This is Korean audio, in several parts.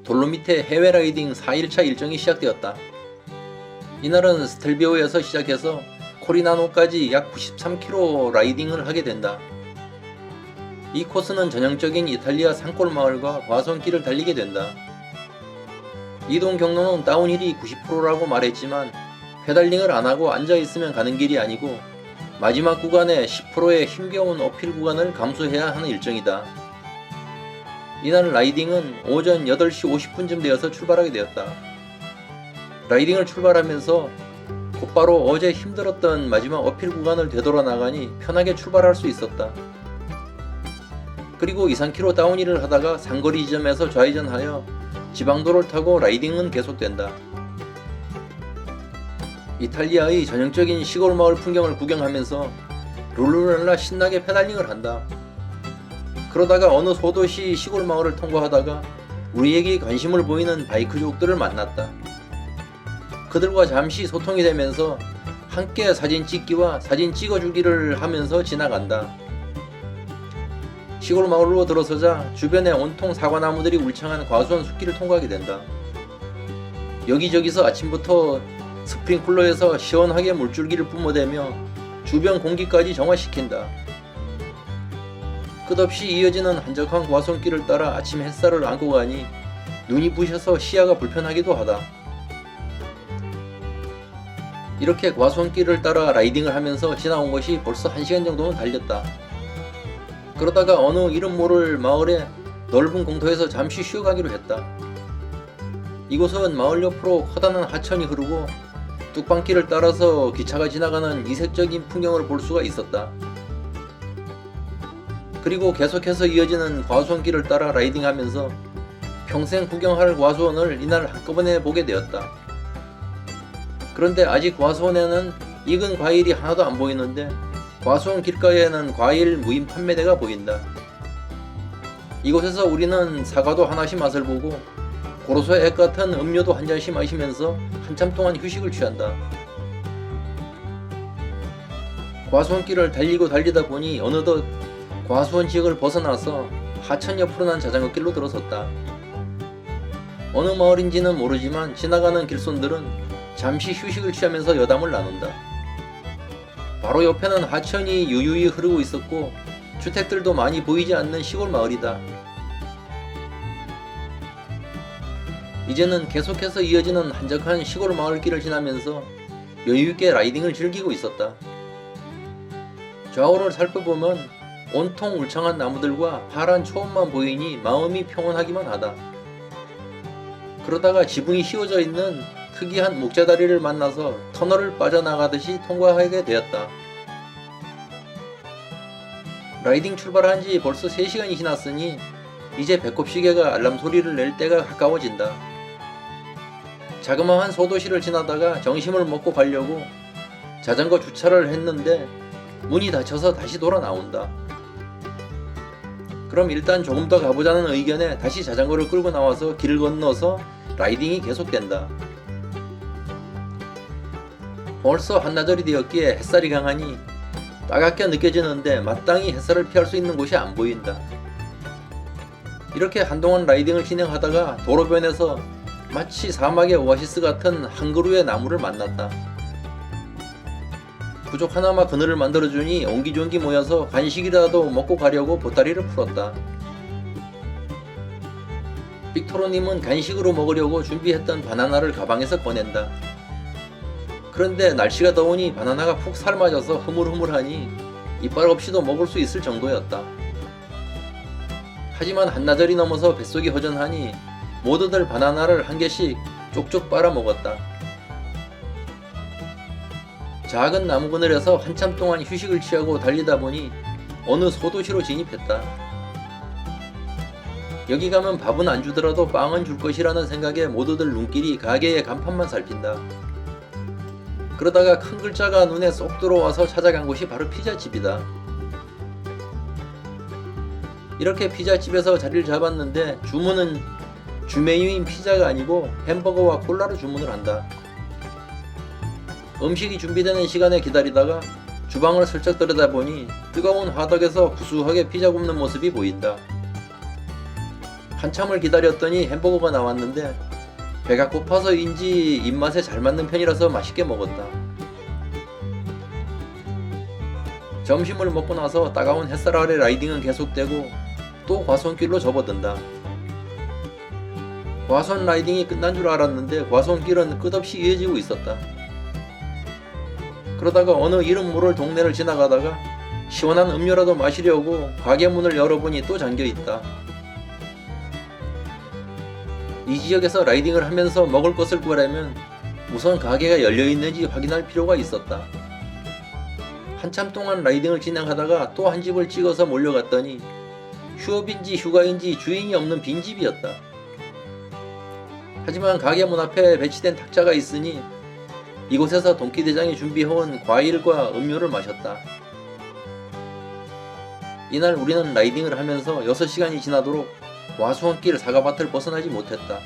돌로미테 해외 라이딩 4일차 일정이 시작되었다. 이날은 스텔비오에서 시작해서 코리나노까지 약 93km 라이딩을 하게 된다. 이 코스는 전형적인 이탈리아 산골 마을과 과수원길을 달리게 된다. 이동 경로는 다운힐이 90%라고 말했지만 페달링을 안하고 앉아있으면 가는 길이 아니고 마지막 구간에 10%의 힘겨운 어필 구간을 감수해야 하는 일정이다. 이날 라이딩은 오전 8시 50분쯤 되어서 출발하게 되었다. 라이딩을 출발하면서 곧바로 어제 힘들었던 마지막 어필 구간을 되돌아 나가니 편하게 출발할 수 있었다. 그리고 2-3km 다운힐을 하다가 상거리 지점에서 좌회전하여 지방도로를 타고 라이딩은 계속된다. 이탈리아의 전형적인 시골 마을 풍경을 구경하면서 룰루랄라 신나게 페달링을 한다. 그러다가 어느 소도시 시골 마을을 통과하다가 우리에게 관심을 보이는 바이크족들을 만났다. 그들과 잠시 소통이 되면서 함께 사진 찍기와 사진 찍어주기를 하면서 지나간다. 시골 마을로 들어서자 주변에 온통 사과나무들이 울창한 과수원 숲길을 통과하게 된다. 여기저기서 아침부터 스프링클러에서 시원하게 물줄기를 뿜어대며 주변 공기까지 정화시킨다. 끝없이 이어지는 한적한 과수원길을 따라 아침 햇살을 안고 가니 눈이 부셔서 시야가 불편하기도 하다. 이렇게 과수원길을 따라 라이딩을 하면서 지나온 것이 벌써 1시간 정도는 달렸다. 그러다가 어느 이름 모를 마을의 넓은 공터에서 잠시 쉬어가기로 했다. 이곳은 마을 옆으로 커다란 하천이 흐르고 뚝방길을 따라서 기차가 지나가는 이색적인 풍경을 볼 수가 있었다. 그리고 계속해서 이어지는 과수원길을 따라 라이딩하면서 평생 구경할 과수원을 이날 한꺼번에 보게 되었다. 그런데 아직 과수원에는 익은 과일이 하나도 안 보이는데 과수원 길가에는 과일 무인 판매대가 보인다. 이곳에서 우리는 사과도 하나씩 맛을 보고 고로쇠 액 같은 음료도 한 잔씩 마시면서 한참 동안 휴식을 취한다. 과수원길을 달리다 보니 어느덧 과수원 지역을 벗어나서 하천 옆으로 난 자전거길로 들어섰다. 어느 마을인지는 모르지만 지나가는 길손들은 잠시 휴식을 취하면서 여담을 나눈다. 바로 옆에는 하천이 유유히 흐르고 있었고 주택들도 많이 보이지 않는 시골 마을이다. 이제는 계속해서 이어지는 한적한 시골 마을길을 지나면서 여유있게 라이딩을 즐기고 있었다. 좌우를 살펴보면 온통 울창한 나무들과 파란 초원만 보이니 마음이 평온하기만 하다. 그러다가 지붕이 휘어져 있는 특이한 목재다리를 만나서 터널을 빠져나가듯이 통과하게 되었다. 라이딩 출발한 지 벌써 3시간이 지났으니 이제 배꼽시계가 알람 소리를 낼 때가 가까워진다. 자그마한 소도시를 지나다가 점심을 먹고 가려고 자전거 주차를 했는데 문이 닫혀서 다시 돌아 나온다. 그럼 일단 조금 더 가보자는 의견에 다시 자전거를 끌고 나와서 길을 건너서 라이딩이 계속된다. 벌써 한나절이 되었기에 햇살이 강하니 따갑게 느껴지는데 마땅히 햇살을 피할 수 있는 곳이 안 보인다. 이렇게 한동안 라이딩을 진행하다가 도로변에서 마치 사막의 오아시스 같은 한 그루의 나무를 만났다. 부족 하나마 그늘을 만들어주니 옹기종기 모여서 간식이라도 먹고 가려고 보따리를 풀었다. 빅토로님은 간식으로 먹으려고 준비했던 바나나를 가방에서 꺼낸다. 그런데 날씨가 더우니 바나나가 푹 삶아져서 흐물흐물하니 이빨 없이도 먹을 수 있을 정도였다. 하지만 한나절이 넘어서 뱃속이 허전하니 모두들 바나나를 한 개씩 쪽쪽 빨아 먹었다. 작은 나무 그늘에서 한참 동안 휴식을 취하고 달리다 보니 어느 소도시로 진입했다. 여기 가면 밥은 안 주더라도 빵은 줄 것이라는 생각에 모두들 눈길이 가게의 간판만 살핀다. 그러다가 큰 글자가 눈에 쏙 들어와서 찾아간 곳이 바로 피자집이다. 이렇게 피자집에서 자리를 잡았는데 주문은 주메뉴인 피자가 아니고 햄버거와 콜라로 주문을 한다. 음식이 준비되는 시간에 기다리다가 주방을 슬쩍 들여다보니 뜨거운 화덕에서 구수하게 피자 굽는 모습이 보인다. 한참을 기다렸더니 햄버거가 나왔는데 배가 고파서인지 입맛에 잘 맞는 편이라서 맛있게 먹었다. 점심을 먹고 나서 따가운 햇살 아래 라이딩은 계속되고 또 과수원길로 접어든다. 과수원 라이딩이 끝난 줄 알았는데 과수원길은 끝없이 이어지고 있었다. 그러다가 어느 이름 모를 동네를 지나가다가 시원한 음료라도 마시려고 가게 문을 열어보니 또 잠겨있다. 이 지역에서 라이딩을 하면서 먹을 것을 구하려면 우선 가게가 열려있는지 확인할 필요가 있었다. 한참 동안 라이딩을 진행하다가 또 한 집을 찍어서 몰려갔더니 휴업인지 휴가인지 주인이 없는 빈집이었다. 하지만 가게 문 앞에 배치된 탁자가 있으니 이곳에서 동키대장이 준비해온 과일과 음료를 마셨다. 이날 우리는 라이딩을 하면서 6시간이 지나도록 과수원길 사과밭을 벗어나지 못했다.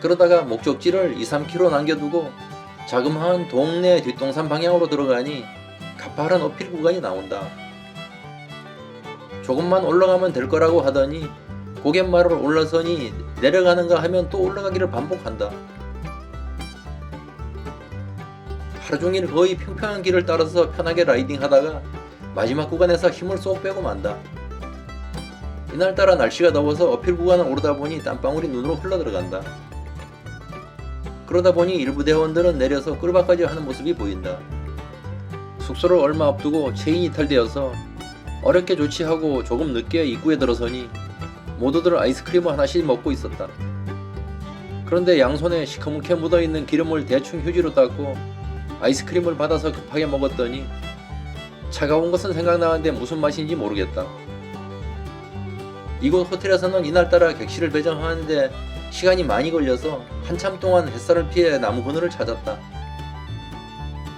그러다가 목적지를 2-3km 남겨두고 자그마한 동네 뒷동산 방향으로 들어가니 가파른 어필 구간이 나온다. 조금만 올라가면 될 거라고 하더니 고갯마루를 올라서니 내려가는가 하면 또 올라가기를 반복한다. 하루종일 거의 평평한 길을 따라서 편하게 라이딩하다가 마지막 구간에서 힘을 쏙 빼고 만다. 이날따라 날씨가 더워서 어필 구간을 오르다 보니 땀방울이 눈으로 흘러들어간다. 그러다 보니 일부 대원들은 내려서 꿀밥까지 하는 모습이 보인다. 숙소를 얼마 앞두고 체인이 이탈되어서 어렵게 조치하고 조금 늦게 입구에 들어서니 모두들 아이스크림을 하나씩 먹고 있었다. 그런데 양손에 시커멓게 묻어있는 기름을 대충 휴지로 닦고 아이스크림을 받아서 급하게 먹었더니 차가운 것은 생각나는데 무슨 맛인지 모르겠다. 이곳 호텔에서는 이날따라 객실을 배정하는데 시간이 많이 걸려서 한참 동안 햇살을 피해 나무 그늘을 찾았다.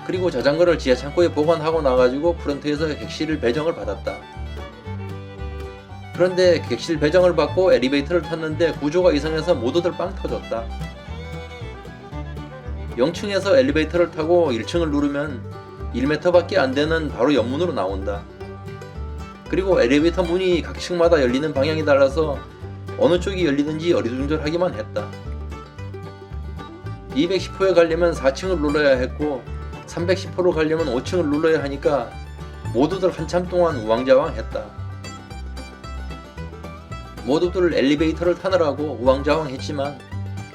그리고 자전거를 지하 창고에 보관하고 나가지고 프런트에서 객실 배정을 받았다. 그런데 객실 배정을 받고 엘리베이터를 탔는데 구조가 이상해서 모두들 빵 터졌다. 0층에서 엘리베이터를 타고 1층을 누르면 1m밖에 안 되는 바로 옆문으로 나온다. 그리고 엘리베이터 문이 각 층마다 열리는 방향이 달라서 어느 쪽이 열리든지 어리둥절하기만 했다. 210호에 가려면 4층을 눌러야 했고 310호로 가려면 5층을 눌러야 하니까 모두들 한참 동안 우왕좌왕했다. 모두들 엘리베이터를 타느라고 우왕좌왕했지만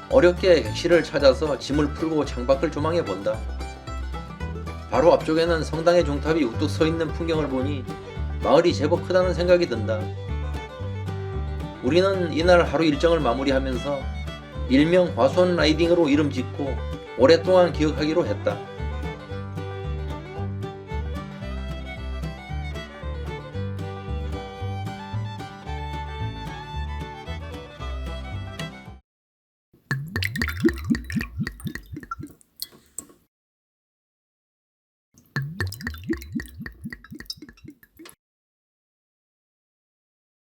어렵게 객실을 찾아서 짐을 풀고 창밖을 조망해 본다. 바로 앞쪽에는 성당의 종탑이 우뚝 서 있는 풍경을 보니 마을이 제법 크다는 생각이 든다. 우리는 이날 하루 일정을 마무리하면서 일명 과수원 라이딩으로 이름 짓고 오랫동안 기억하기로 했다.